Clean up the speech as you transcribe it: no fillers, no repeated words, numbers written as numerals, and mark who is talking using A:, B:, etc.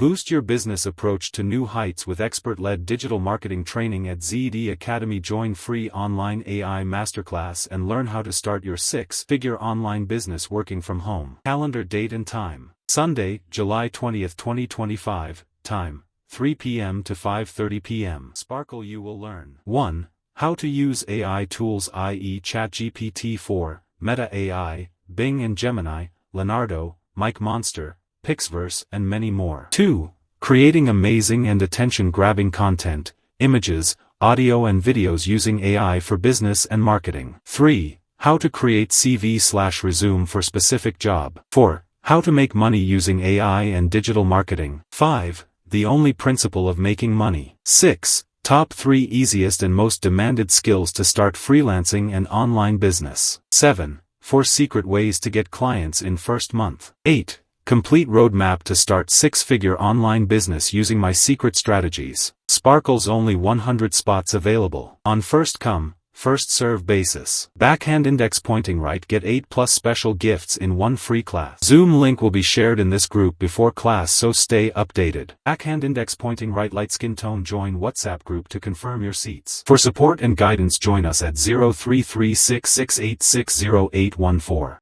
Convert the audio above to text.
A: Boost your business approach to new heights with expert-led digital marketing training at ZED Academy. Join free online AI masterclass and learn how to start your six-figure online business working from home. Calendar date and time. Sunday, July 20, 2025. Time, 3 p.m. to 5:30 p.m. Sparkle. You will learn 1. How to use AI tools, i.e. ChatGPT 4, Meta AI, Bing and Gemini, Leonardo, MicMonster, Pixverse, and many more. 2. Creating amazing and attention-grabbing content, images, audio and videos using AI for business and marketing. 3. How to create CV/resume for specific job. 4. How to make money using AI and digital marketing. 5. The only principle of making money. 6. Top 3 easiest and most demanded skills to start freelancing and online business. 7. 4 secret ways to get clients in first month. 8. Complete roadmap to start six-figure online business using my secret strategies. Sparkle's only 100 spots available. On first come, first serve basis. Backhand index pointing right, get 8+ special gifts in one free class. Zoom link will be shared in this group before class, so stay updated. Backhand index pointing right, light skin tone. Join WhatsApp group to confirm your seats. For support and guidance, join us at 033668600814.